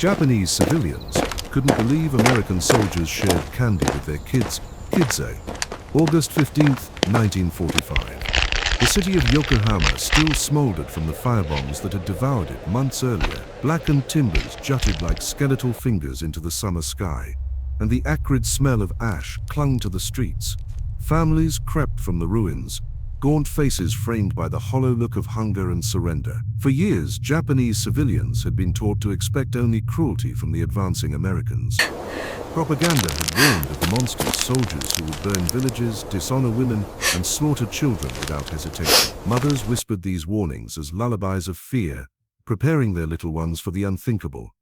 Japanese civilians couldn't believe American soldiers shared candy with their kids. Kidsay. August 15, 1945. The city of Yokohama still smoldered from the firebombs that had devoured it months earlier. Blackened timbers jutted like skeletal fingers into the summer sky, and the acrid smell of ash clung to the streets. Families crept from the ruins, gaunt faces framed by the hollow look of hunger and surrender. For years, Japanese civilians had been taught to expect only cruelty from the advancing Americans. Propaganda had warned of the monstrous soldiers who would burn villages, dishonor women, and slaughter children without hesitation. Mothers whispered these warnings as lullabies of fear, preparing their little ones for the unthinkable.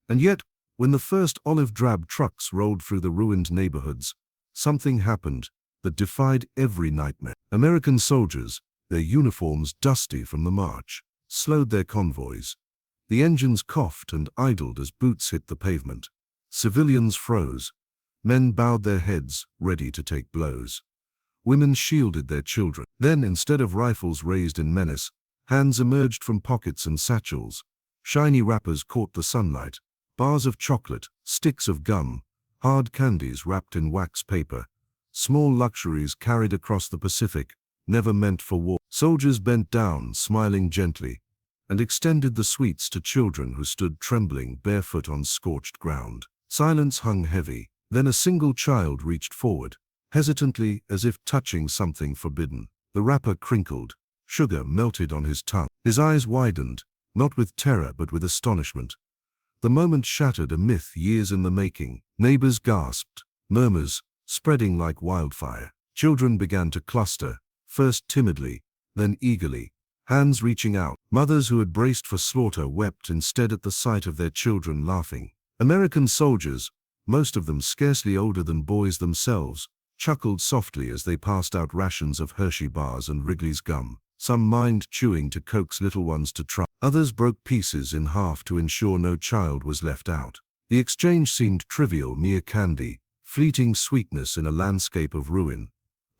And yet, when the first olive-drab trucks rolled through the ruined neighborhoods, something happened that defied every nightmare. American soldiers, their uniforms dusty from the march, slowed their convoys. The engines coughed and idled as boots hit the pavement. Civilians froze. Men bowed their heads, ready to take blows. Women shielded their children. Then, instead of rifles raised in menace, hands emerged from pockets and satchels. Shiny wrappers caught the sunlight. Bars of chocolate, sticks of gum, hard candies wrapped in wax paper. Small luxuries carried across the Pacific, never meant for war. Soldiers bent down, smiling gently, and extended the sweets to children who stood trembling barefoot on scorched ground. Silence hung heavy. Then a single child reached forward, hesitantly as if touching something forbidden. The wrapper crinkled. Sugar melted on his tongue. His eyes widened, not with terror but with astonishment. The moment shattered a myth years in the making. Neighbors gasped, murmurs spreading like wildfire. Children began to cluster, first timidly, then eagerly, hands reaching out. Mothers who had braced for slaughter wept instead at the sight of their children laughing. American soldiers, most of them scarcely older than boys themselves, chuckled softly as they passed out rations of Hershey bars and Wrigley's gum. Some mind chewing to coax little ones to try. Others broke pieces in half to ensure no child was left out. The exchange seemed trivial, mere candy, fleeting sweetness in a landscape of ruin.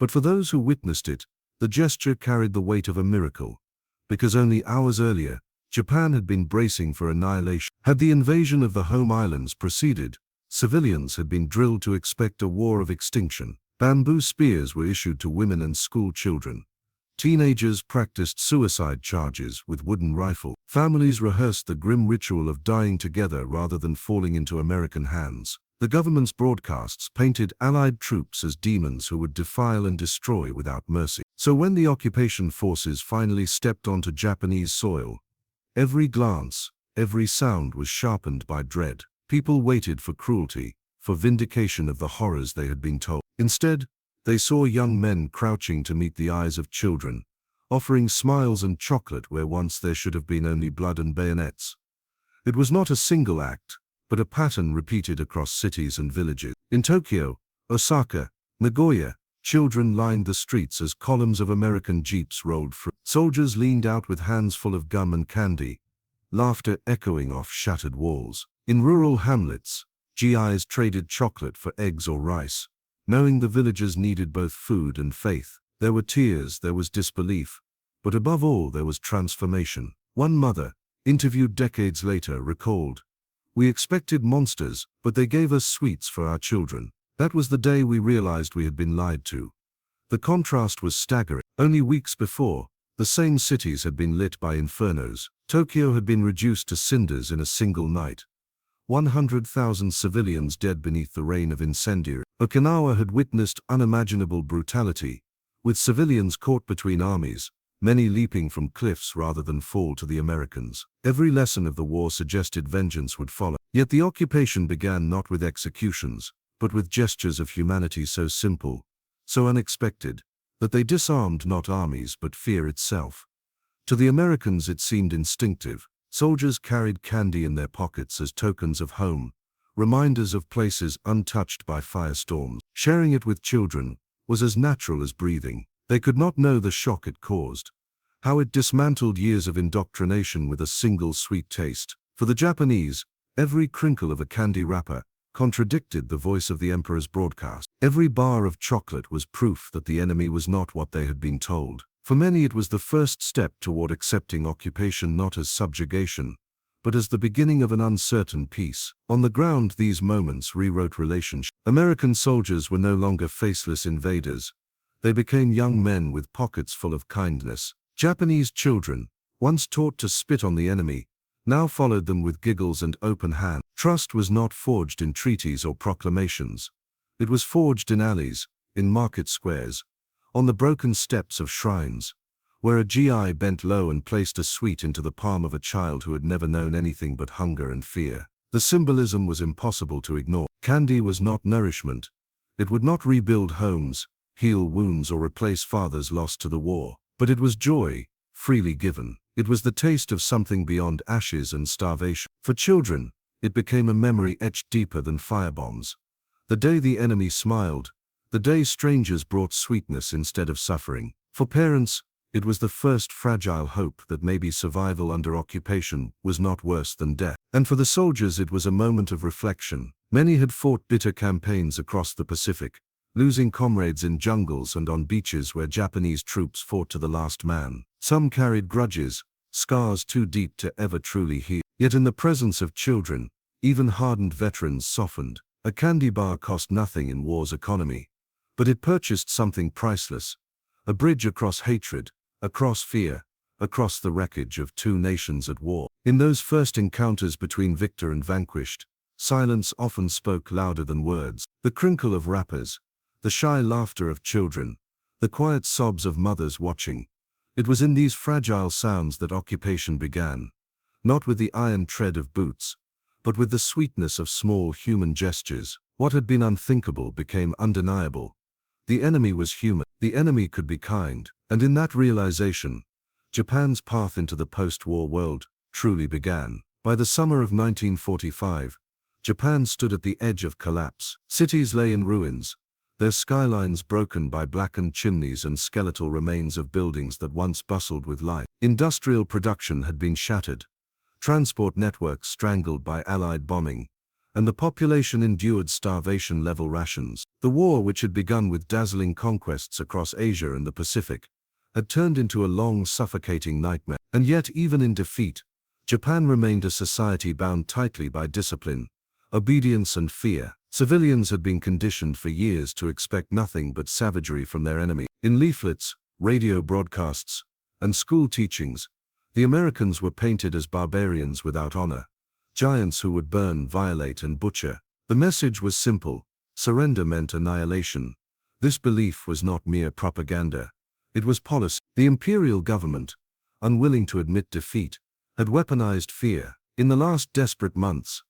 But for those who witnessed it, the gesture carried the weight of a miracle, because only hours earlier, Japan had been bracing for annihilation. Had the invasion of the home islands proceeded, civilians had been drilled to expect a war of extinction. Bamboo spears were issued to women and school children. Teenagers practiced suicide charges with wooden rifles. Families rehearsed the grim ritual of dying together rather than falling into American hands. The government's broadcasts painted Allied troops as demons who would defile and destroy without mercy. So when the occupation forces finally stepped onto Japanese soil, every glance, every sound was sharpened by dread. People waited for cruelty, for vindication of the horrors they had been told. Instead, they saw young men crouching to meet the eyes of children, offering smiles and chocolate where once there should have been only blood and bayonets. It was not a single act, but a pattern repeated across cities and villages. In Tokyo, Osaka, Nagoya, children lined the streets as columns of American jeeps rolled through. Soldiers leaned out with hands full of gum and candy, laughter echoing off shattered walls. In rural hamlets, GIs traded chocolate for eggs or rice, knowing the villagers needed both food and faith. There were tears, there was disbelief, but above all there was transformation. One mother, interviewed decades later, recalled, "We expected monsters, but they gave us sweets for our children. That was the day we realized we had been lied to." The contrast was staggering. Only weeks before, the same cities had been lit by infernos. Tokyo had been reduced to cinders in a single night. 100,000 civilians dead beneath the rain of incendiaries. Okinawa had witnessed unimaginable brutality, with civilians caught between armies, many leaping from cliffs rather than fall to the Americans. Every lesson of the war suggested vengeance would follow. Yet the occupation began not with executions, but with gestures of humanity so simple, so unexpected, that they disarmed not armies but fear itself. To the Americans it seemed instinctive. Soldiers carried candy in their pockets as tokens of home, reminders of places untouched by firestorms. Sharing it with children was as natural as breathing. They could not know the shock it caused, how it dismantled years of indoctrination with a single sweet taste. For the Japanese, every crinkle of a candy wrapper contradicted the voice of the emperor's broadcast. Every bar of chocolate was proof that the enemy was not what they had been told. For many it was the first step toward accepting occupation not as subjugation, but as the beginning of an uncertain peace. On the ground, these moments rewrote relationships. American soldiers were no longer faceless invaders. They became young men with pockets full of kindness. Japanese children, once taught to spit on the enemy, now followed them with giggles and open hands. Trust was not forged in treaties or proclamations. It was forged in alleys, in market squares, on the broken steps of shrines, where a GI bent low and placed a sweet into the palm of a child who had never known anything but hunger and fear. The symbolism was impossible to ignore. Candy was not nourishment. It would not rebuild homes, heal wounds, or replace fathers lost to the war. But it was joy, freely given. It was the taste of something beyond ashes and starvation. For children, it became a memory etched deeper than firebombs. The day the enemy smiled, the day strangers brought sweetness instead of suffering. For parents, it was the first fragile hope that maybe survival under occupation was not worse than death. And for the soldiers, it was a moment of reflection. Many had fought bitter campaigns across the Pacific, losing comrades in jungles and on beaches where Japanese troops fought to the last man. Some carried grudges, scars too deep to ever truly heal. Yet in the presence of children, even hardened veterans softened. A candy bar cost nothing in war's economy, but it purchased something priceless: a bridge across hatred, across fear, across the wreckage of two nations at war. In those first encounters between victor and vanquished, silence often spoke louder than words. The crinkle of wrappers, the shy laughter of children, the quiet sobs of mothers watching. It was in these fragile sounds that occupation began, not with the iron tread of boots, but with the sweetness of small human gestures. What had been unthinkable became undeniable. The enemy was human. The enemy could be kind. And in that realization, Japan's path into the post-war world truly began. By the summer of 1945, Japan stood at the edge of collapse. Cities lay in ruins, their skylines broken by blackened chimneys and skeletal remains of buildings that once bustled with life. Industrial production had been shattered, transport networks strangled by Allied bombing, and the population endured starvation-level rations. The war, which had begun with dazzling conquests across Asia and the Pacific, had turned into a long, suffocating nightmare. And yet, even in defeat, Japan remained a society bound tightly by discipline, obedience, and fear. Civilians had been conditioned for years to expect nothing but savagery from their enemy. In leaflets, radio broadcasts, and school teachings, the Americans were painted as barbarians without honor, giants who would burn, violate, and butcher. The message was simple: surrender meant annihilation. This belief was not mere propaganda. It was policy. The imperial government, unwilling to admit defeat, had weaponized fear. In the last desperate months,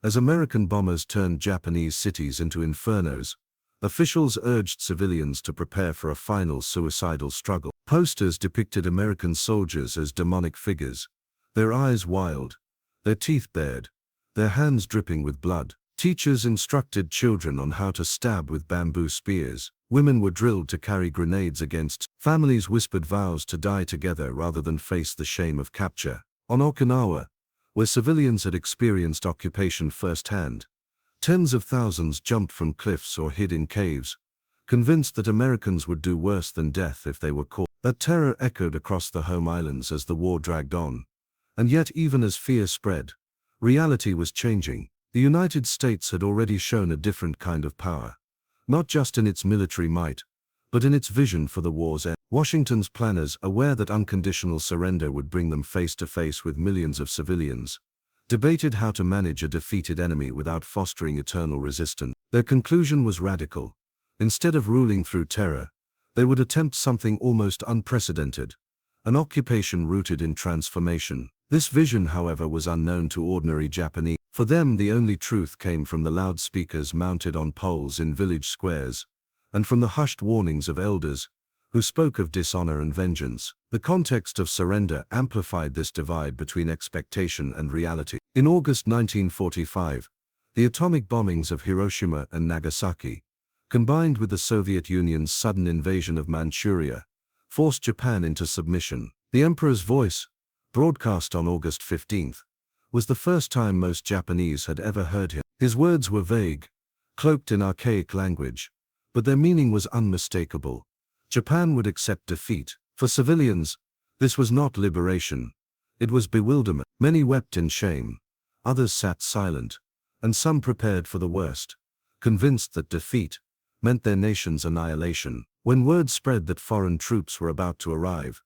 as American bombers turned Japanese cities into infernos, officials urged civilians to prepare for a final suicidal struggle. Posters depicted American soldiers as demonic figures, their eyes wild, their teeth bared, their hands dripping with blood. Teachers instructed children on how to stab with bamboo spears. Women were drilled to carry grenades against. Families whispered vows to die together rather than face the shame of capture. On Okinawa, where civilians had experienced occupation firsthand, tens of thousands jumped from cliffs or hid in caves, convinced that Americans would do worse than death if they were caught. That terror echoed across the home islands as the war dragged on. And yet, even as fear spread, reality was changing. The United States had already shown a different kind of power, not just in its military might, but in its vision for the war's end. Washington's planners, aware that unconditional surrender would bring them face to face with millions of civilians, debated how to manage a defeated enemy without fostering eternal resistance. Their conclusion was radical. Instead of ruling through terror, they would attempt something almost unprecedented: an occupation rooted in transformation. This vision, however, was unknown to ordinary Japanese. For them, the only truth came from the loudspeakers mounted on poles in village squares, and from the hushed warnings of elders who spoke of dishonor and vengeance. The context of surrender amplified this divide between expectation and reality. In August 1945, the atomic bombings of Hiroshima and Nagasaki, combined with the Soviet Union's sudden invasion of Manchuria, forced Japan into submission. The Emperor's voice, broadcast on August 15, was the first time most Japanese had ever heard him. His words were vague, cloaked in archaic language, but their meaning was unmistakable. Japan would accept defeat. For civilians, this was not liberation. It was bewilderment. Many wept in shame. Others sat silent. And some prepared for the worst, convinced that defeat meant their nation's annihilation. When word spread that foreign troops were about to arrive,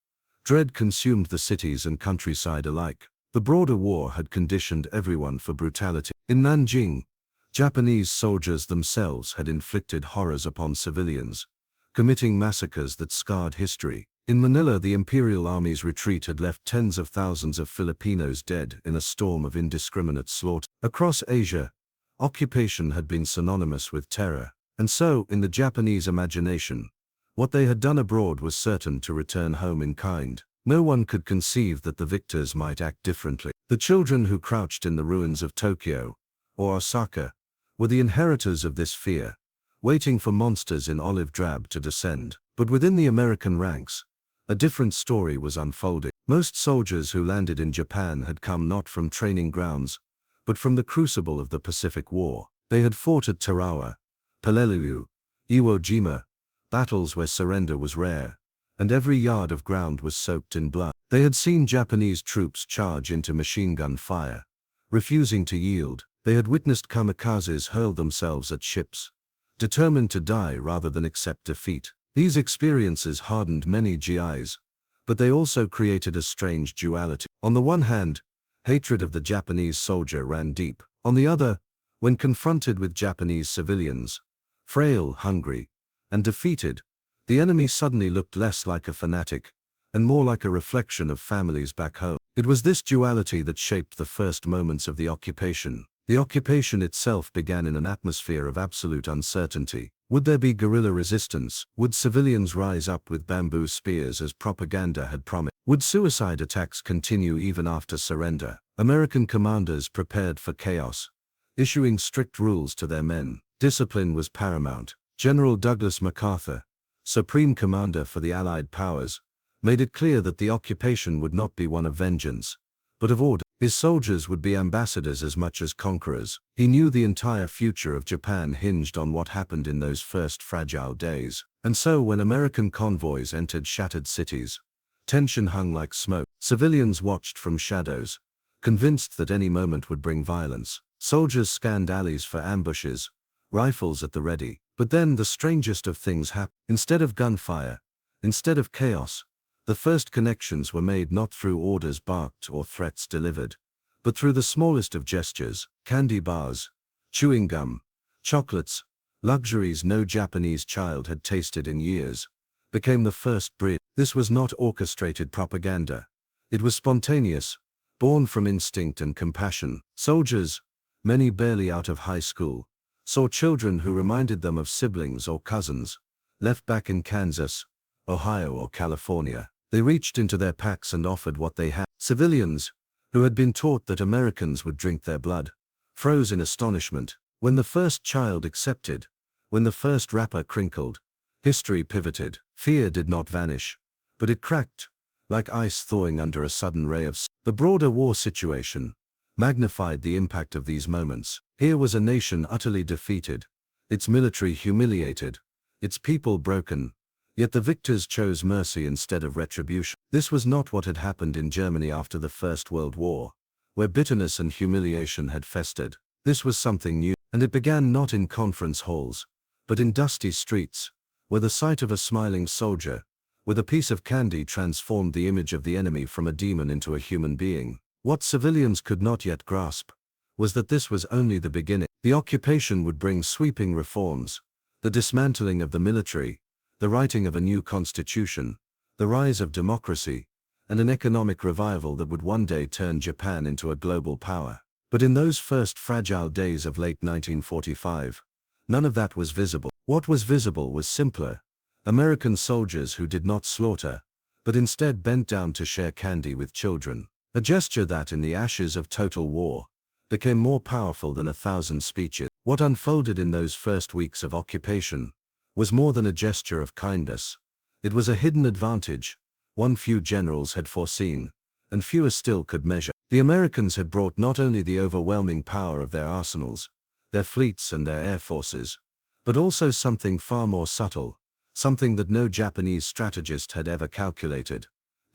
dread consumed the cities and countryside alike. The broader war had conditioned everyone for brutality. In Nanjing, Japanese soldiers themselves had inflicted horrors upon civilians, committing massacres that scarred history. In Manila, the Imperial Army's retreat had left tens of thousands of Filipinos dead in a storm of indiscriminate slaughter. Across Asia, occupation had been synonymous with terror, and so, in the Japanese imagination, what they had done abroad was certain to return home in kind. No one could conceive that the victors might act differently. The children who crouched in the ruins of Tokyo or Osaka were the inheritors of this fear, waiting for monsters in olive drab to descend. But within the American ranks, a different story was unfolding. Most soldiers who landed in Japan had come not from training grounds, but from the crucible of the Pacific War. They had fought at Tarawa, Peleliu, Iwo Jima, battles where surrender was rare, and every yard of ground was soaked in blood. They had seen Japanese troops charge into machine gun fire, refusing to yield. They had witnessed kamikazes hurl themselves at ships, determined to die rather than accept defeat. These experiences hardened many GIs, but they also created a strange duality. On the one hand, hatred of the Japanese soldier ran deep. On the other, when confronted with Japanese civilians, frail, hungry, and defeated, the enemy suddenly looked less like a fanatic and more like a reflection of families back home. It was this duality that shaped the first moments of the occupation. The occupation itself began in an atmosphere of absolute uncertainty. Would there be guerrilla resistance? Would civilians rise up with bamboo spears as propaganda had promised? Would suicide attacks continue even after surrender? American commanders prepared for chaos, issuing strict rules to their men. Discipline was paramount. General Douglas MacArthur, Supreme Commander for the Allied powers, made it clear that the occupation would not be one of vengeance, but of order. His soldiers would be ambassadors as much as conquerors. He knew the entire future of Japan hinged on what happened in those first fragile days. And so when American convoys entered shattered cities, tension hung like smoke. Civilians watched from shadows, convinced that any moment would bring violence. Soldiers scanned alleys for ambushes, rifles at the ready. But then the strangest of things happened. Instead of gunfire, instead of chaos, the first connections were made not through orders barked or threats delivered, but through the smallest of gestures. Candy bars, chewing gum, chocolates, luxuries no Japanese child had tasted in years, became the first bridge. This was not orchestrated propaganda. It was spontaneous, born from instinct and compassion. Soldiers, many barely out of high school, saw children who reminded them of siblings or cousins, left back in Kansas, Ohio or California. They reached into their packs and offered what they had. Civilians, who had been taught that Americans would drink their blood, froze in astonishment. When the first child accepted, when the first wrapper crinkled, history pivoted. Fear did not vanish, but it cracked, like ice thawing under a sudden ray of sun. The broader war situation magnified the impact of these moments. Here was a nation utterly defeated, its military humiliated, its people broken, yet the victors chose mercy instead of retribution. This was not what had happened in Germany after the First World War, where bitterness and humiliation had festered. This was something new, and it began not in conference halls, but in dusty streets, where the sight of a smiling soldier, with a piece of candy, transformed the image of the enemy from a demon into a human being. What civilians could not yet grasp was that this was only the beginning. The occupation would bring sweeping reforms, the dismantling of the military, the writing of a new constitution, the rise of democracy, and an economic revival that would one day turn Japan into a global power. But in those first fragile days of late 1945, none of that was visible. What was visible was simpler: American soldiers who did not slaughter, but instead bent down to share candy with children. A gesture that, in the ashes of total war, became more powerful than 1,000 speeches. What unfolded in those first weeks of occupation was more than a gesture of kindness. It was a hidden advantage, one few generals had foreseen, and fewer still could measure. The Americans had brought not only the overwhelming power of their arsenals, their fleets and their air forces, but also something far more subtle, something that no Japanese strategist had ever calculated: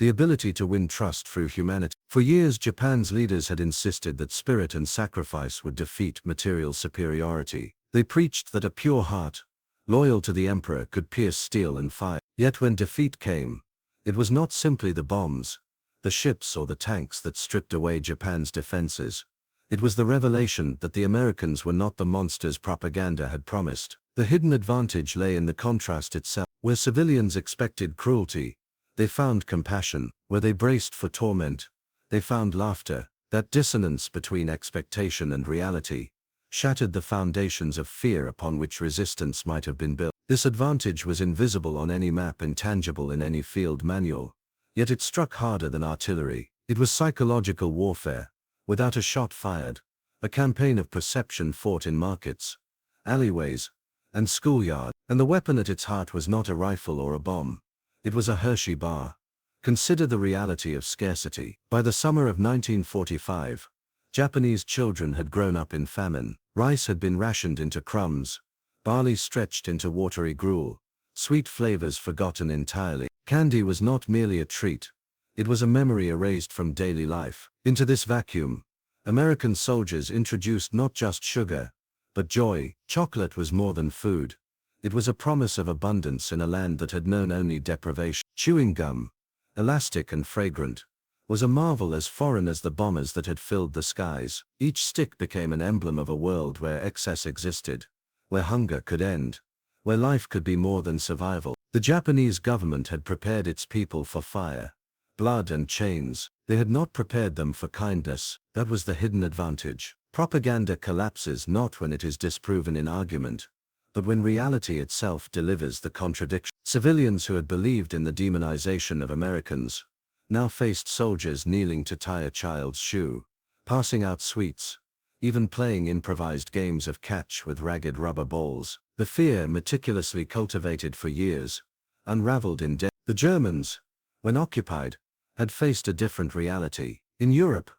the ability to win trust through humanity. For years, Japan's leaders had insisted that spirit and sacrifice would defeat material superiority. They preached that a pure heart, loyal to the emperor, could pierce steel and fire. Yet when defeat came, it was not simply the bombs, the ships or the tanks that stripped away Japan's defenses. It was the revelation that the Americans were not the monsters propaganda had promised. The hidden advantage lay in the contrast itself. Where civilians expected cruelty, they found compassion. Where they braced for torment, they found laughter. That dissonance between expectation and reality shattered the foundations of fear upon which resistance might have been built. This advantage was invisible on any map, intangible in any field manual, yet it struck harder than artillery. It was psychological warfare, without a shot fired, a campaign of perception fought in markets, alleyways, and schoolyards. And the weapon at its heart was not a rifle or a bomb. It was a Hershey bar. Consider the reality of scarcity. By the summer of 1945, Japanese children had grown up in famine. Rice had been rationed into crumbs, barley stretched into watery gruel, sweet flavors forgotten entirely. Candy was not merely a treat, it was a memory erased from daily life. Into this vacuum, American soldiers introduced not just sugar, but joy. Chocolate was more than food. It was a promise of abundance in a land that had known only deprivation. Chewing gum, elastic and fragrant, was a marvel as foreign as the bombers that had filled the skies. Each stick became an emblem of a world where excess existed, where hunger could end, where life could be more than survival. The Japanese government had prepared its people for fire, blood and chains. They had not prepared them for kindness. That was the hidden advantage. Propaganda collapses not when it is disproven in argument, but when reality itself delivers the contradiction. Civilians who had believed in the demonization of Americans now faced soldiers kneeling to tie a child's shoe, passing out sweets, even playing improvised games of catch with ragged rubber balls. The fear, meticulously cultivated for years, unraveled in death. The Germans, when occupied, had faced a different reality. In Europe,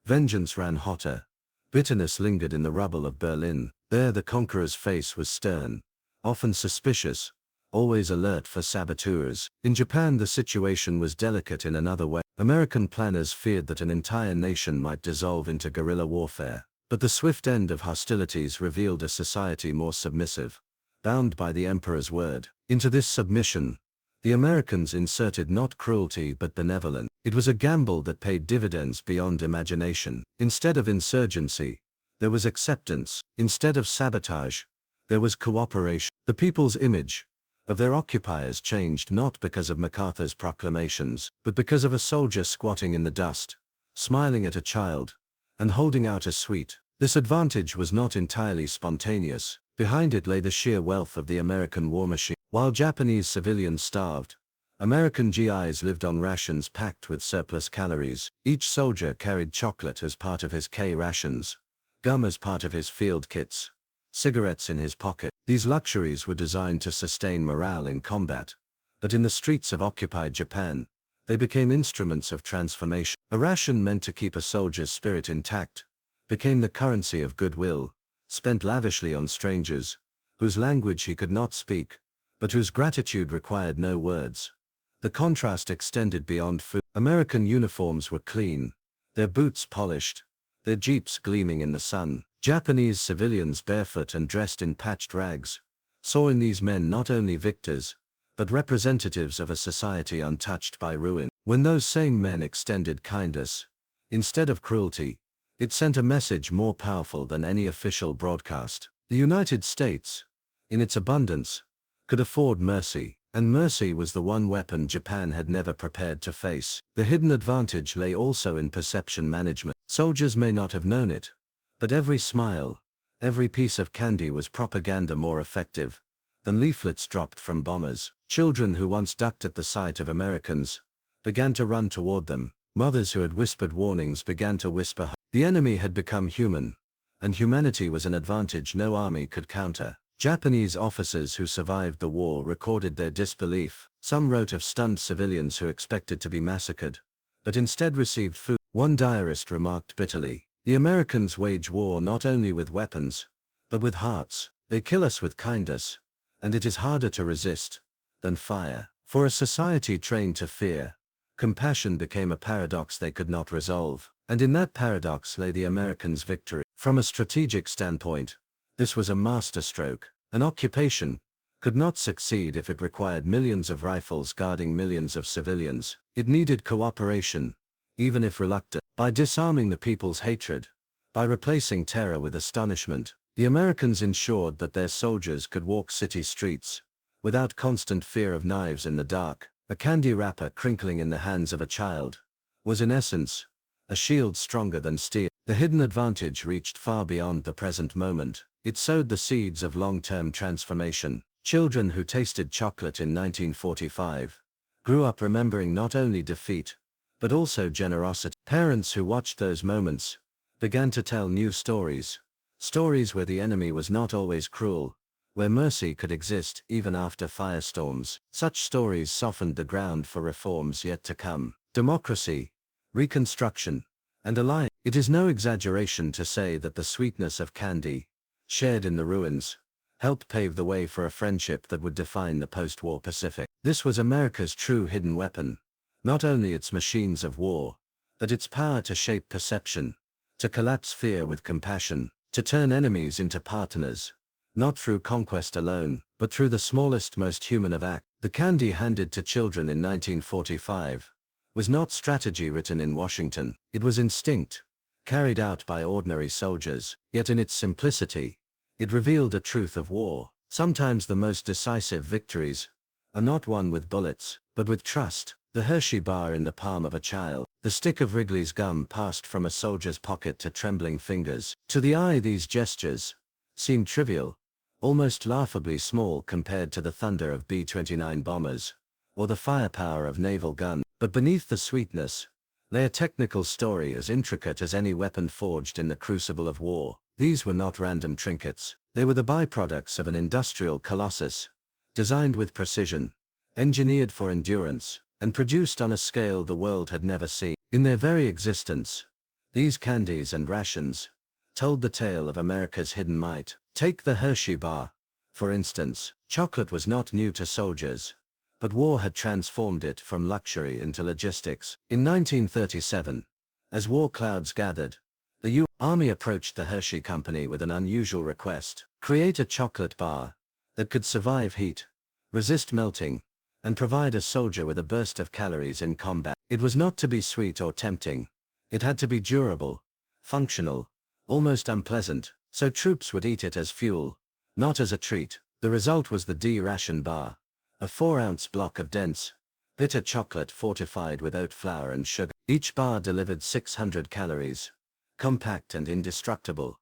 vengeance ran hotter. Bitterness lingered in the rubble of Berlin. There the conqueror's face was stern, often suspicious, always alert for saboteurs. In Japan the situation was delicate in another way. American planners feared that an entire nation might dissolve into guerrilla warfare. But the swift end of hostilities revealed a society more submissive, bound by the emperor's word. Into this submission, the Americans inserted not cruelty but benevolence. It was a gamble that paid dividends beyond imagination. Instead of insurgency, there was acceptance. Instead of sabotage, there was cooperation. The people's image of their occupiers changed not because of MacArthur's proclamations, but because of a soldier squatting in the dust, smiling at a child, and holding out a sweet. This advantage was not entirely spontaneous. Behind it lay the sheer wealth of the American war machine. While Japanese civilians starved, American GIs lived on rations packed with surplus calories. Each soldier carried chocolate as part of his K rations, gum as part of his field kits, cigarettes in his pocket. These luxuries were designed to sustain morale in combat, but in the streets of occupied Japan, they became instruments of transformation. A ration meant to keep a soldier's spirit intact became the currency of goodwill, spent lavishly on strangers, whose language he could not speak, but whose gratitude required no words. The contrast extended beyond food. American uniforms were clean, their boots polished, their jeeps gleaming in the sun. Japanese civilians, barefoot and dressed in patched rags, saw in these men not only victors, but representatives of a society untouched by ruin. When those same men extended kindness, instead of cruelty, it sent a message more powerful than any official broadcast. The United States, in its abundance, could afford mercy, and mercy was the one weapon Japan had never prepared to face. The hidden advantage lay also in perception management. Soldiers may not have known it, but every smile, every piece of candy was propaganda more effective than leaflets dropped from bombers. Children who once ducked at the sight of Americans began to run toward them. Mothers who had whispered warnings began to whisper hope. The enemy had become human, and humanity was an advantage no army could counter. Japanese officers who survived the war recorded their disbelief. Some wrote of stunned civilians who expected to be massacred, but instead received food. One diarist remarked bitterly, "The Americans wage war not only with weapons, but with hearts. They kill us with kindness, and it is harder to resist than fire." For a society trained to fear, Compassion became a paradox they could not resolve, and in that paradox lay the Americans' victory. From a strategic standpoint, this was a masterstroke. An occupation could not succeed if it required millions of rifles guarding millions of civilians. It needed cooperation, even if reluctant. By disarming the people's hatred, by replacing terror with astonishment, the Americans ensured that their soldiers could walk city streets without constant fear of knives in the dark. A candy wrapper crinkling in the hands of a child was in essence a shield stronger than steel. The hidden advantage reached far beyond the present moment. It sowed the seeds of long-term transformation. Children who tasted chocolate in 1945 grew up remembering not only defeat, but also generosity. Parents who watched those moments began to tell new stories. Stories where the enemy was not always cruel, where mercy could exist even after firestorms. Such stories softened the ground for reforms yet to come. Democracy, reconstruction, and alliance. It is no exaggeration to say that the sweetness of candy, shared in the ruins, helped pave the way for a friendship that would define the post-war Pacific. This was America's true hidden weapon, not only its machines of war, but its power to shape perception, to collapse fear with compassion, to turn enemies into partners, not through conquest alone, but through the smallest, most human of acts. The candy handed to children in 1945 was not strategy written in Washington. It was instinct, carried out by ordinary soldiers. Yet in its simplicity, it revealed a truth of war. Sometimes the most decisive victories are not won with bullets, but with trust. The Hershey bar in the palm of a child, the stick of Wrigley's gum passed from a soldier's pocket to trembling fingers. To the eye, these gestures seemed trivial, almost laughably small compared to the thunder of B-29 bombers, or the firepower of naval guns. But beneath the sweetness lay a technical story as intricate as any weapon forged in the crucible of war. These were not random trinkets. They were the byproducts of an industrial colossus, designed with precision, engineered for endurance, and produced on a scale the world had never seen. In their very existence, these candies and rations told the tale of America's hidden might. Take the Hershey bar, for instance. Chocolate was not new to soldiers, but war had transformed it from luxury into logistics. In 1937, as war clouds gathered, the U.S. Army approached the Hershey Company with an unusual request: create a chocolate bar that could survive heat, resist melting, and provide a soldier with a burst of calories in combat. It was not to be sweet or tempting. It had to be durable, functional, almost unpleasant, so troops would eat it as fuel, not as a treat. The result was the D-ration bar, a 4-ounce block of dense, bitter chocolate fortified with oat flour and sugar. Each bar delivered 600 calories, compact and indestructible.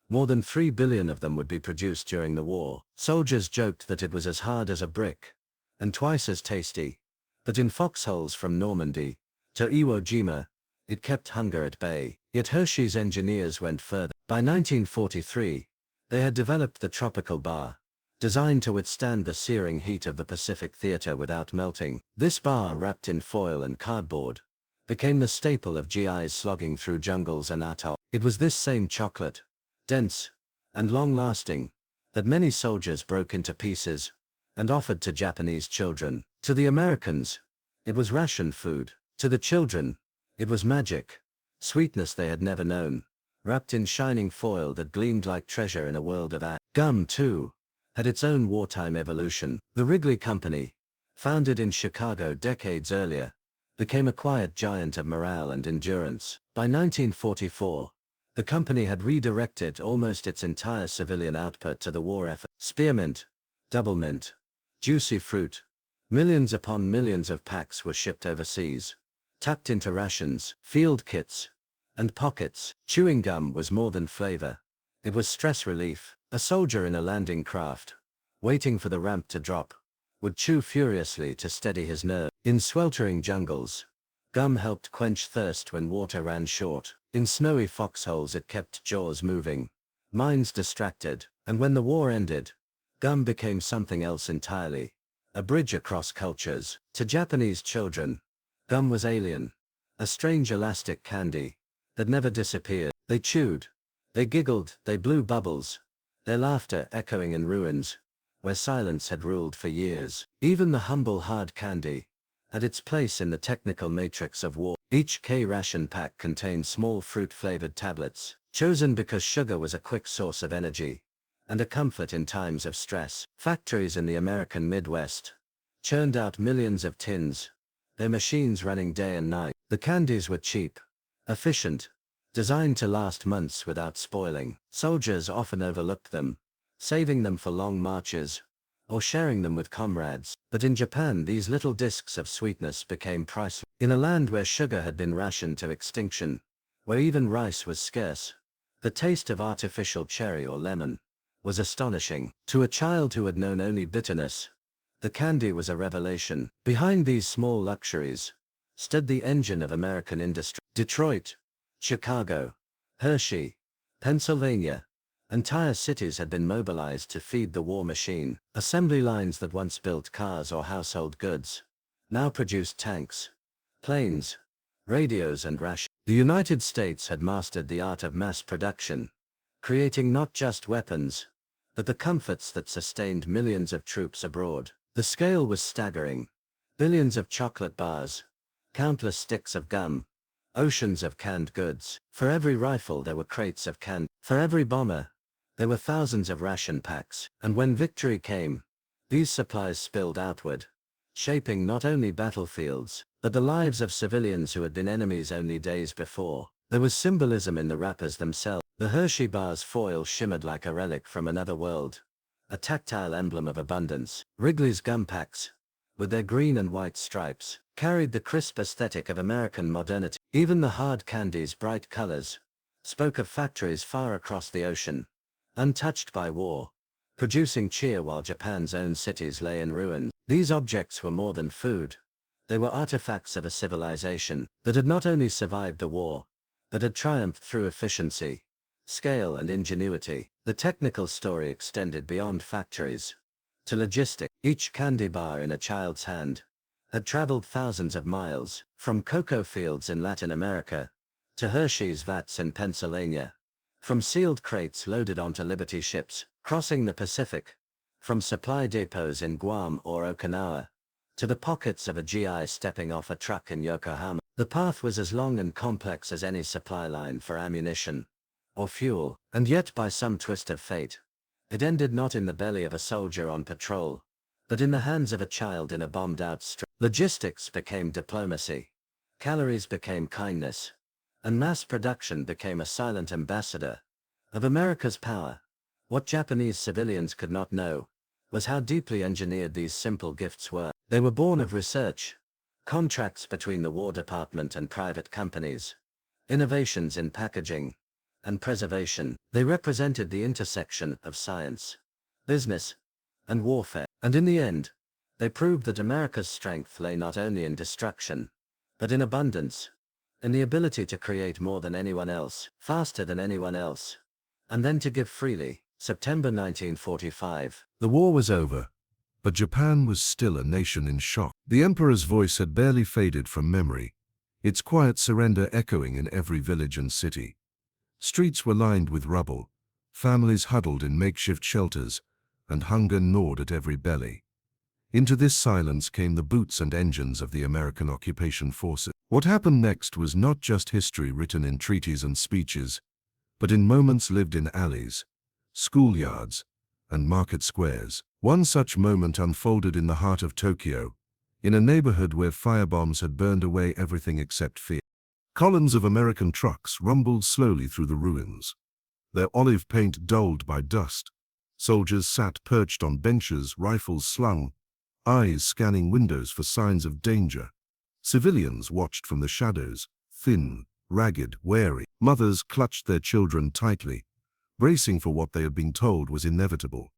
More than 3 billion of them would be produced during the war. Soldiers joked that it was as hard as a brick, and twice as tasty. But in foxholes from Normandy to Iwo Jima, it kept hunger at bay. Yet Hershey's engineers went further. By 1943, they had developed the tropical bar, designed to withstand the searing heat of the Pacific Theater without melting. This bar, wrapped in foil and cardboard, became the staple of GIs slogging through jungles and atolls. It was this same chocolate, dense and long-lasting, that many soldiers broke into pieces and offered to Japanese children. To the Americans, it was ration food. To the children, it was magic, sweetness they had never known, wrapped in shining foil that gleamed like treasure in a world of ash. Gum, too, had its own wartime evolution. The Wrigley Company, founded in Chicago decades earlier, became a quiet giant of morale and endurance. By 1944, the company had redirected almost its entire civilian output to the war effort. Spearmint, double mint, juicy fruit, millions upon millions of packs were shipped overseas, tapped into rations, field kits, and pockets. Chewing gum was more than flavor. It was stress relief. A soldier in a landing craft, waiting for the ramp to drop, would chew furiously to steady his nerve. In sweltering jungles, gum helped quench thirst when water ran short. In snowy foxholes it kept jaws moving, minds distracted, and when the war ended, gum became something else entirely, a bridge across cultures. To Japanese children, gum was alien, a strange elastic candy that never disappeared. They chewed, they giggled, they blew bubbles, their laughter echoing in ruins where silence had ruled for years. Even the humble hard candy had its place in the technical matrix of war. Each K-ration pack contained small fruit-flavored tablets, chosen because sugar was a quick source of energy and a comfort in times of stress. Factories in the American Midwest churned out millions of tins, their machines running day and night. The candies were cheap, efficient, designed to last months without spoiling. Soldiers often overlooked them, saving them for long marches, or sharing them with comrades. But in Japan, these little discs of sweetness became priceless. In a land where sugar had been rationed to extinction, where even rice was scarce, the taste of artificial cherry or lemon was astonishing. To a child who had known only bitterness, the candy was a revelation. Behind these small luxuries stood the engine of American industry. Detroit, Chicago, Hershey, Pennsylvania, entire cities had been mobilized to feed the war machine. Assembly lines that once built cars or household goods now produced tanks, planes, radios and rations. The United States had mastered the art of mass production, creating not just weapons, but the comforts that sustained millions of troops abroad. The scale was staggering. Billions of chocolate bars, countless sticks of gum, oceans of canned goods. For every rifle there were crates of canned. For every bomber, there were thousands of ration packs. And when victory came, these supplies spilled outward, shaping not only battlefields, but the lives of civilians who had been enemies only days before. There was symbolism in the wrappers themselves. The Hershey bar's foil shimmered like a relic from another world, a tactile emblem of abundance. Wrigley's gum packs, with their green and white stripes, carried the crisp aesthetic of American modernity. Even the hard candy's bright colors spoke of factories far across the ocean, untouched by war, producing cheer while Japan's own cities lay in ruins. These objects were more than food. They were artifacts of a civilization that had not only survived the war, but had triumphed through efficiency, scale and ingenuity. The technical story extended beyond factories to logistics. Each candy bar in a child's hand had traveled thousands of miles, from cocoa fields in Latin America to Hershey's vats in Pennsylvania, from sealed crates loaded onto Liberty ships crossing the Pacific, from supply depots in Guam or Okinawa to the pockets of a GI stepping off a truck in Yokohama. The path was as long and complex as any supply line for ammunition or fuel, and yet by some twist of fate, it ended not in the belly of a soldier on patrol, but in the hands of a child in a bombed-out street. Logistics became diplomacy, calories became kindness, and mass production became a silent ambassador of America's power. What Japanese civilians could not know was how deeply engineered these simple gifts were. They were born of research, contracts between the War Department and private companies, innovations in packaging and preservation. They represented the intersection of science, business, and warfare. And in the end, they proved that America's strength lay not only in destruction, but in abundance, in the ability to create more than anyone else, faster than anyone else, and then to give freely. September 1945. The war was over, but Japan was still a nation in shock. The emperor's voice had barely faded from memory, its quiet surrender echoing in every village and city. Streets were lined with rubble, families huddled in makeshift shelters, and hunger gnawed at every belly. Into this silence came the boots and engines of the American occupation forces. What happened next was not just history written in treaties and speeches, but in moments lived in alleys, schoolyards, and market squares. One such moment unfolded in the heart of Tokyo, in a neighborhood where firebombs had burned away everything except fear. Columns of American trucks rumbled slowly through the ruins, their olive paint dulled by dust. Soldiers sat perched on benches, rifles slung, eyes scanning windows for signs of danger. Civilians watched from the shadows, thin, ragged, wary. Mothers clutched their children tightly, bracing for what they had been told was inevitable.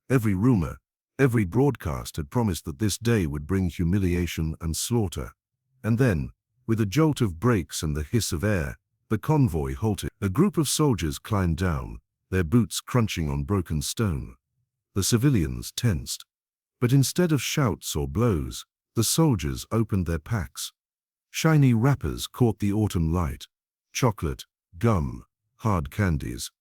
Every rumor, every broadcast had promised that this day would bring humiliation and slaughter. And then, with a jolt of brakes and the hiss of air, the convoy halted. A group of soldiers climbed down, their boots crunching on broken stone. The civilians tensed. But instead of shouts or blows, the soldiers opened their packs. Shiny wrappers caught the autumn light. Chocolate, gum, hard candies.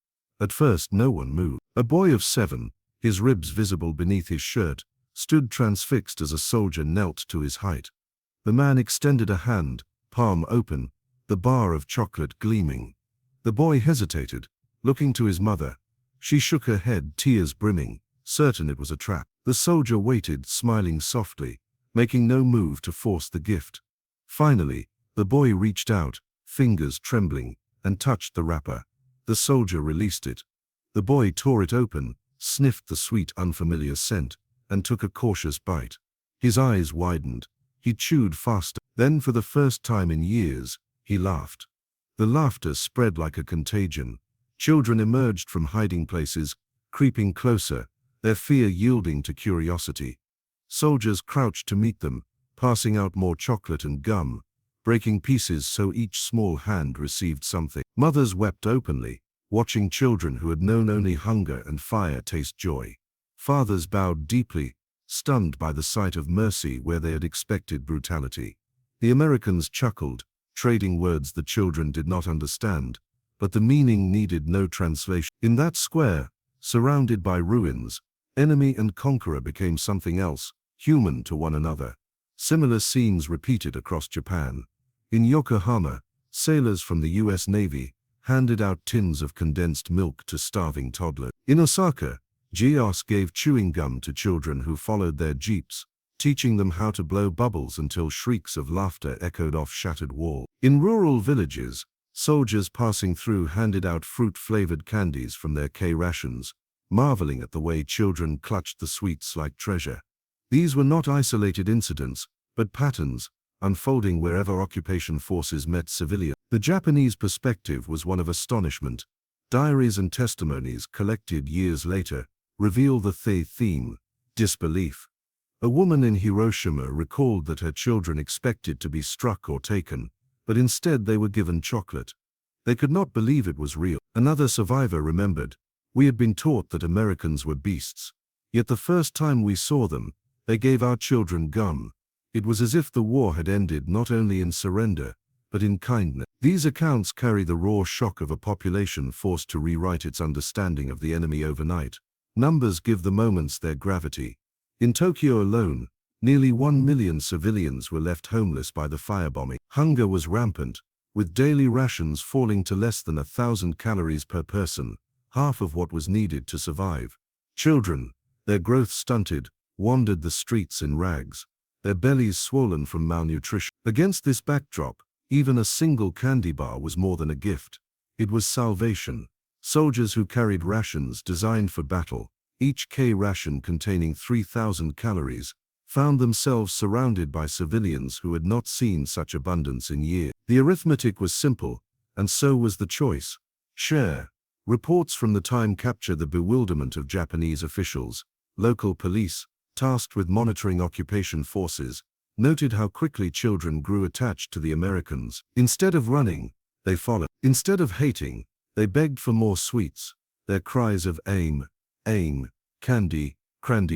At first no one moved. A boy of 7, his ribs visible beneath his shirt, stood transfixed as a soldier knelt to his height. The man extended a hand, palm open, the bar of chocolate gleaming. The boy hesitated, looking to his mother. She shook her head, tears brimming, certain it was a trap. The soldier waited, smiling softly, making no move to force the gift. Finally, the boy reached out, fingers trembling, and touched the wrapper. The soldier released it. The boy tore it open, sniffed the sweet, unfamiliar scent, and took a cautious bite. His eyes widened. He chewed faster. Then, for the first time in years, he laughed. The laughter spread like a contagion. Children emerged from hiding places, creeping closer, their fear yielding to curiosity. Soldiers crouched to meet them, passing out more chocolate and gum, breaking pieces so each small hand received something. Mothers wept openly, watching children who had known only hunger and fire taste joy. Fathers bowed deeply, stunned by the sight of mercy where they had expected brutality. The Americans chuckled, trading words the children did not understand, but the meaning needed no translation. In that square, surrounded by ruins, enemy and conqueror became something else, human to one another. Similar scenes repeated across Japan. In Yokohama, sailors from the US Navy handed out tins of condensed milk to starving toddlers. In Osaka, GIs gave chewing gum to children who followed their jeeps, teaching them how to blow bubbles until shrieks of laughter echoed off shattered walls. In rural villages, soldiers passing through handed out fruit-flavored candies from their K-rations, marveling at the way children clutched the sweets like treasure. These were not isolated incidents, but patterns, unfolding wherever occupation forces met civilians. The Japanese perspective was one of astonishment. Diaries and testimonies collected years later reveal the theme, disbelief. A woman in Hiroshima recalled that her children expected to be struck or taken, but instead they were given chocolate. They could not believe it was real. Another survivor remembered, "We had been taught that Americans were beasts. Yet the first time we saw them, they gave our children gum. It was as if the war had ended not only in surrender, but in kindness." These accounts carry the raw shock of a population forced to rewrite its understanding of the enemy overnight. Numbers give the moments their gravity. In Tokyo alone, nearly 1 million civilians were left homeless by the firebombing. Hunger was rampant, with daily rations falling to less than 1,000 calories per person, half of what was needed to survive. Children, their growth stunted, wandered the streets in rags, their bellies swollen from malnutrition. Against this backdrop, even a single candy bar was more than a gift. It was salvation. Soldiers who carried rations designed for battle, each K ration containing 3,000 calories, found themselves surrounded by civilians who had not seen such abundance in years. The arithmetic was simple, and so was the choice. Share. Reports from the time capture the bewilderment of Japanese officials. Local police, tasked with monitoring occupation forces, noted how quickly children grew attached to the Americans. Instead of running, they followed. Instead of hating, they begged for more sweets, their cries of aim, candy,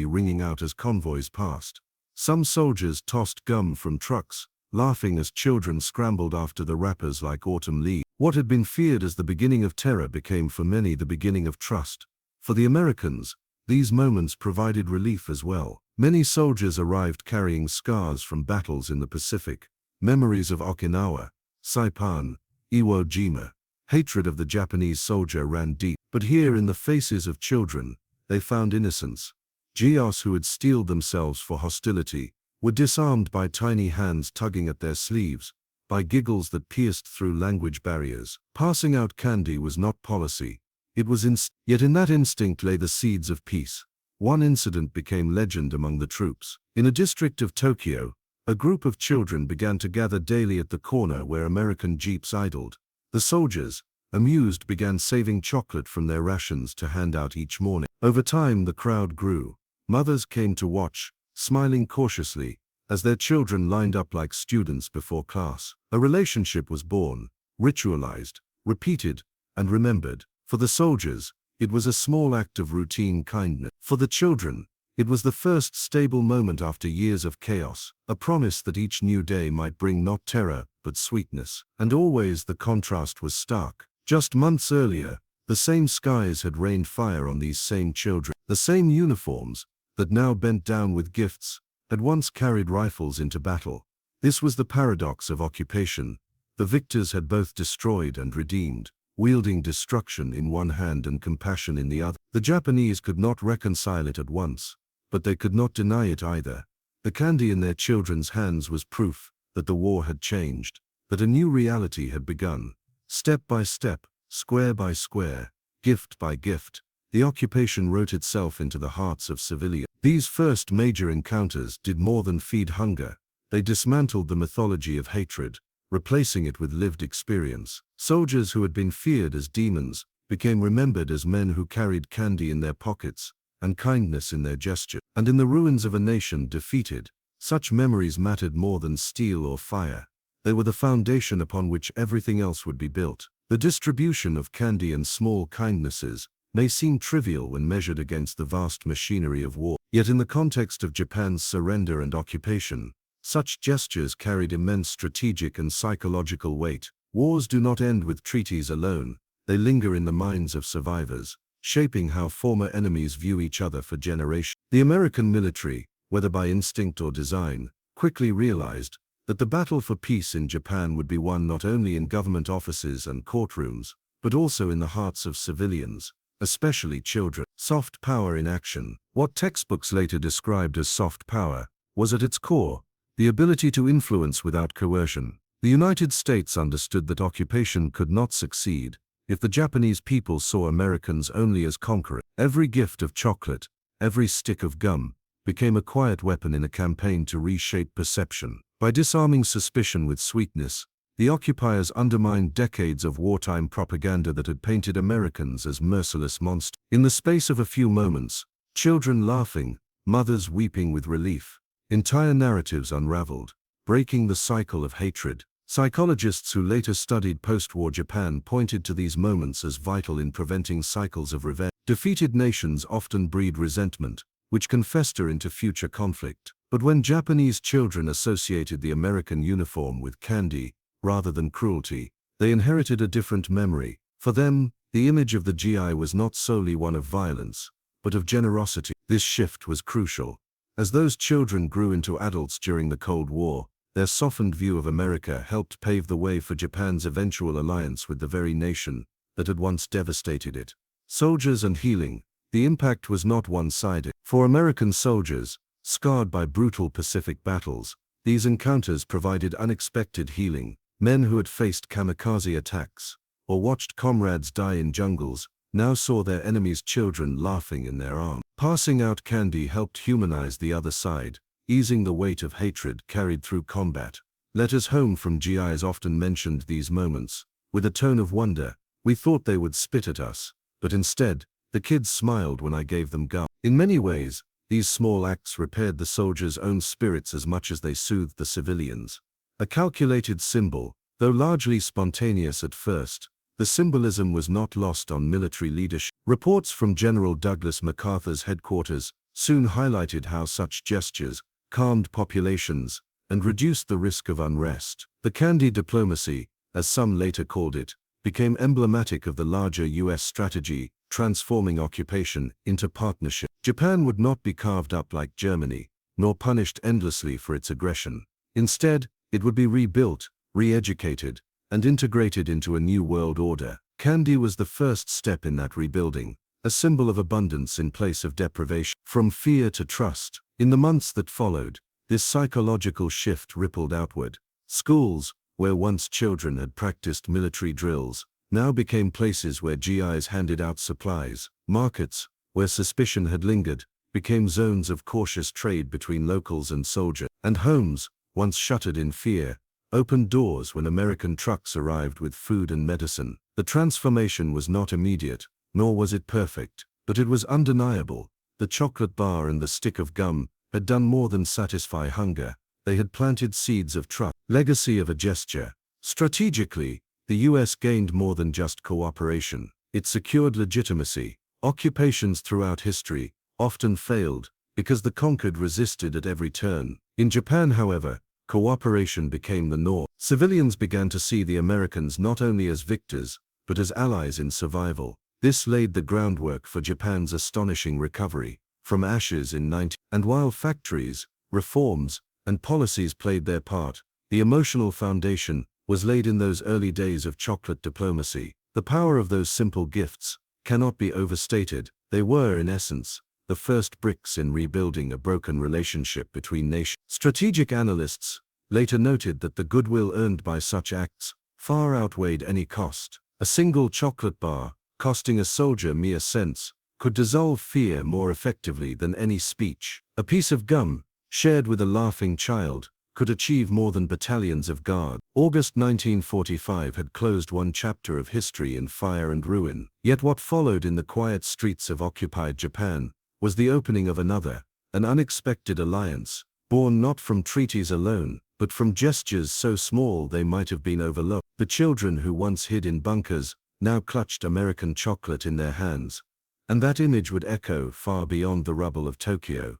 ringing out as convoys passed. Some soldiers tossed gum from trucks, laughing as children scrambled after the wrappers like autumn leaves. What had been feared as the beginning of terror became for many the beginning of trust. For the Americans, these moments provided relief as well. Many soldiers arrived carrying scars from battles in the Pacific, memories of Okinawa, Saipan, Iwo Jima. Hatred of the Japanese soldier ran deep, but here in the faces of children, they found innocence. GIs who had steeled themselves for hostility were disarmed by tiny hands tugging at their sleeves, by giggles that pierced through language barriers. Passing out candy was not policy, it was yet in that instinct lay the seeds of peace. One incident became legend among the troops. In a district of Tokyo, a group of children began to gather daily at the corner where American jeeps idled. The soldiers, amused, began saving chocolate from their rations to hand out each morning. Over time the crowd grew. Mothers came to watch, smiling cautiously, as their children lined up like students before class. A relationship was born, ritualized, repeated, and remembered. For the soldiers, it was a small act of routine kindness. For the children, it was the first stable moment after years of chaos, a promise that each new day might bring not terror, but sweetness. And always the contrast was stark. Just months earlier, the same skies had rained fire on these same children. The same uniforms, that now bent down with gifts, had once carried rifles into battle. This was the paradox of occupation. The victors had both destroyed and redeemed, wielding destruction in one hand and compassion in the other. The Japanese could not reconcile it at once, but they could not deny it either. The candy in their children's hands was proof that the war had changed, that a new reality had begun. Step by step, square by square, gift by gift, the occupation wrote itself into the hearts of civilians. These first major encounters did more than feed hunger. They dismantled the mythology of hatred, replacing it with lived experience. Soldiers who had been feared as demons became remembered as men who carried candy in their pockets and kindness in their gesture. And in the ruins of a nation defeated, such memories mattered more than steel or fire. They were the foundation upon which everything else would be built. The distribution of candy and small kindnesses may seem trivial when measured against the vast machinery of war. Yet in the context of Japan's surrender and occupation, such gestures carried immense strategic and psychological weight. Wars do not end with treaties alone. They linger in the minds of survivors, shaping how former enemies view each other for generations. The American military, whether by instinct or design, quickly realized that the battle for peace in Japan would be won not only in government offices and courtrooms, but also in the hearts of civilians, especially children. Soft power in action. What textbooks later described as soft power was at its core the ability to influence without coercion. The United States understood that occupation could not succeed if the Japanese people saw Americans only as conquerors. Every gift of chocolate, every stick of gum, became a quiet weapon in a campaign to reshape perception. By disarming suspicion with sweetness, the occupiers undermined decades of wartime propaganda that had painted Americans as merciless monsters. In the space of a few moments, children laughing, mothers weeping with relief, entire narratives unraveled, breaking the cycle of hatred. Psychologists who later studied post-war Japan pointed to these moments as vital in preventing cycles of revenge. Defeated nations often breed resentment, which can fester into future conflict. But when Japanese children associated the American uniform with candy, rather than cruelty, they inherited a different memory. For them, the image of the GI was not solely one of violence, but of generosity. This shift was crucial. As those children grew into adults during the Cold War, their softened view of America helped pave the way for Japan's eventual alliance with the very nation that had once devastated it. Soldiers and healing. The impact was not one-sided. For American soldiers, scarred by brutal Pacific battles, these encounters provided unexpected healing. Men who had faced kamikaze attacks or watched comrades die in jungles now saw their enemies' children laughing in their arms. Passing out candy helped humanize the other side, easing the weight of hatred carried through combat. Letters home from GIs often mentioned these moments. With a tone of wonder, we thought they would spit at us, but instead, the kids smiled when I gave them gum. In many ways, these small acts repaired the soldiers' own spirits as much as they soothed the civilians. A calculated symbol, though largely spontaneous at first, the symbolism was not lost on military leadership. Reports from General Douglas MacArthur's headquarters soon highlighted how such gestures calmed populations and reduced the risk of unrest. The candy diplomacy, as some later called it, became emblematic of the larger U.S. strategy, transforming occupation into partnership. Japan would not be carved up like Germany, nor punished endlessly for its aggression. Instead, it would be rebuilt, re-educated, and integrated into a new world order. Candy was the first step in that rebuilding, a symbol of abundance in place of deprivation. From fear to trust. In the months that followed, this psychological shift rippled outward. Schools, where once children had practiced military drills, now became places where GIs handed out supplies. Markets, where suspicion had lingered, became zones of cautious trade between locals and soldiers. And homes, once shuttered in fear, opened doors when American trucks arrived with food and medicine. The transformation was not immediate, nor was it perfect, but it was undeniable. The chocolate bar and the stick of gum had done more than satisfy hunger. They had planted seeds of trust. Legacy of a gesture. Strategically, the U.S. gained more than just cooperation. It secured legitimacy. Occupations throughout history often failed because the conquered resisted at every turn. In Japan, however, cooperation became the norm. Civilians began to see the Americans not only as victors, but as allies in survival. This laid the groundwork for Japan's astonishing recovery from ashes in 19. And while factories, reforms, and policies played their part, The emotional foundation was laid in those early days of chocolate diplomacy. The power of those simple gifts cannot be overstated. They were, in essence, the first bricks in rebuilding a broken relationship between nations. Strategic analysts later noted that the goodwill earned by such acts far outweighed any cost. A single chocolate bar, costing a soldier mere cents, could dissolve fear more effectively than any speech. A piece of gum, shared with a laughing child, could achieve more than battalions of guards. August 1945 had closed one chapter of history in fire and ruin. Yet what followed in the quiet streets of occupied Japan was the opening of another, an unexpected alliance, born not from treaties alone, but from gestures so small they might have been overlooked. The children who once hid in bunkers now clutched American chocolate in their hands, and that image would echo far beyond the rubble of Tokyo.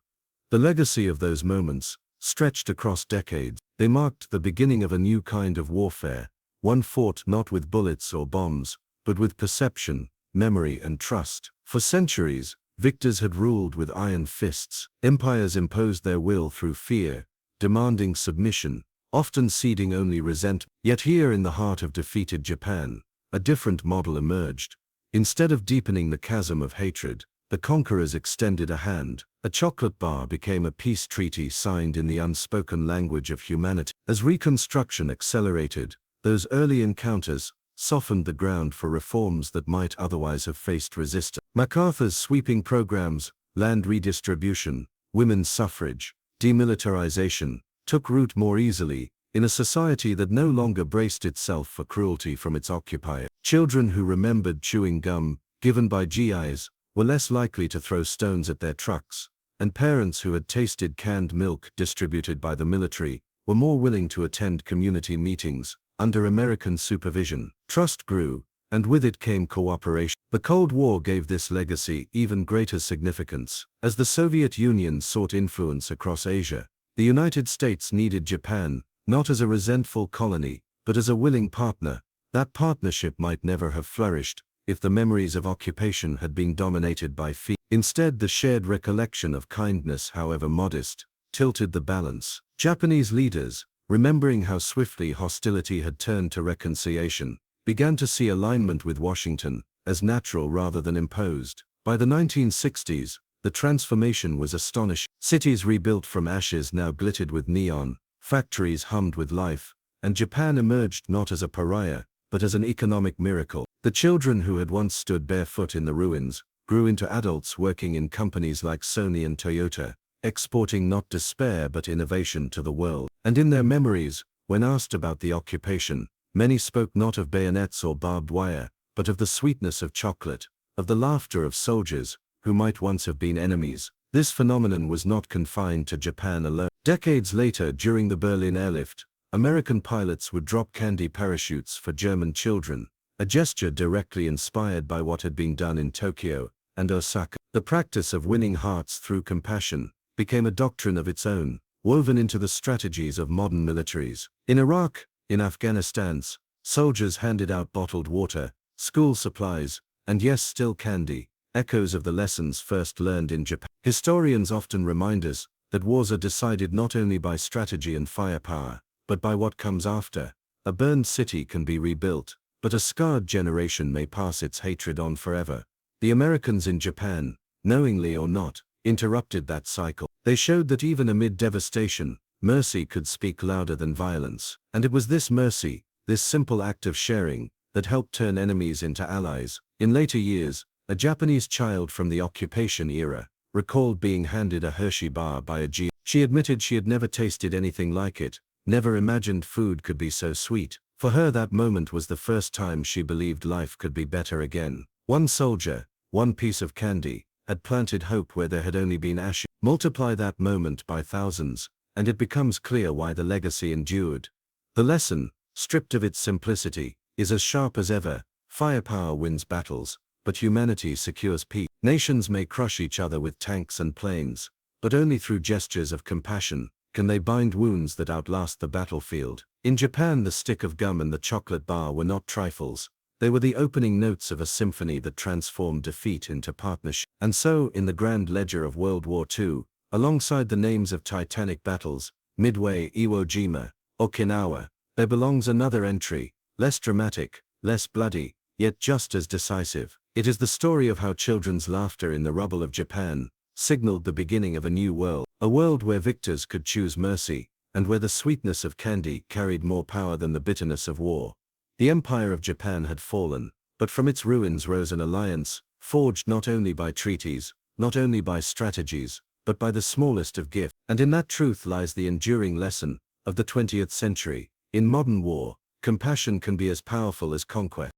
The legacy of those moments stretched across decades. They marked the beginning of a new kind of warfare, one fought not with bullets or bombs, but with perception, memory, and trust. For centuries, victors had ruled with iron fists. Empires imposed their will through fear, demanding submission, often ceding only resentment. Yet here in the heart of defeated Japan, a different model emerged. Instead of deepening the chasm of hatred, the conquerors extended a hand. A chocolate bar became a peace treaty signed in the unspoken language of humanity. As Reconstruction accelerated, those early encounters softened the ground for reforms that might otherwise have faced resistance. MacArthur's sweeping programs, land redistribution, women's suffrage, demilitarization, took root more easily in a society that no longer braced itself for cruelty from its occupier. Children who remembered chewing gum, given by GIs, were less likely to throw stones at their trucks, and parents who had tasted canned milk distributed by the military were more willing to attend community meetings under American supervision. Trust grew, and with it came cooperation. The Cold War gave this legacy even greater significance. As the Soviet Union sought influence across Asia, the United States needed Japan, not as a resentful colony, but as a willing partner. That partnership might never have flourished if the memories of occupation had been dominated by fear. Instead, the shared recollection of kindness, however modest, tilted the balance. Japanese leaders, remembering how swiftly hostility had turned to reconciliation, began to see alignment with Washington as natural rather than imposed. By the 1960s, the transformation was astonishing. Cities rebuilt from ashes now glittered with neon, factories hummed with life, and Japan emerged not as a pariah, but as an economic miracle. The children who had once stood barefoot in the ruins grew into adults working in companies like Sony and Toyota, exporting not despair but innovation to the world. And in their memories, when asked about the occupation, many spoke not of bayonets or barbed wire, but of the sweetness of chocolate, of the laughter of soldiers who might once have been enemies. This phenomenon was not confined to Japan alone. Decades later, during the Berlin airlift, American pilots would drop candy parachutes for German children, a gesture directly inspired by what had been done in Tokyo and Osaka. The practice of winning hearts through compassion became a doctrine of its own, woven into the strategies of modern militaries. In Iraq, in Afghanistan, soldiers handed out bottled water, school supplies, and yes, still candy, echoes of the lessons first learned in Japan. Historians often remind us that wars are decided not only by strategy and firepower, but by what comes after. A burned city can be rebuilt, but a scarred generation may pass its hatred on forever. The Americans in Japan, knowingly or not, interrupted that cycle. They showed that even amid devastation, mercy could speak louder than violence. And it was this mercy, this simple act of sharing, that helped turn enemies into allies. In later years, a Japanese child from the occupation era recalled being handed a Hershey bar by a GI. She admitted she had never tasted anything like it, never imagined food could be so sweet. For her, that moment was the first time she believed life could be better again. One soldier, one piece of candy, had planted hope where there had only been ashes. Multiply that moment by thousands, and it becomes clear why the legacy endured. The lesson, stripped of its simplicity, is as sharp as ever. Firepower wins battles, but humanity secures peace. Nations may crush each other with tanks and planes, but only through gestures of compassion can they bind wounds that outlast the battlefield. In Japan, the stick of gum and the chocolate bar were not trifles. They were the opening notes of a symphony that transformed defeat into partnership. And so, in the grand ledger of World War II, alongside the names of titanic battles, Midway, Iwo Jima, Okinawa, there belongs another entry, less dramatic, less bloody, yet just as decisive. It is the story of how children's laughter in the rubble of Japan signaled the beginning of a new world, a world where victors could choose mercy, and where the sweetness of candy carried more power than the bitterness of war. The Empire of Japan had fallen, but from its ruins rose an alliance, forged not only by treaties, not only by strategies, but by the smallest of gifts. And in that truth lies the enduring lesson of the 20th century. In modern war, compassion can be as powerful as conquest.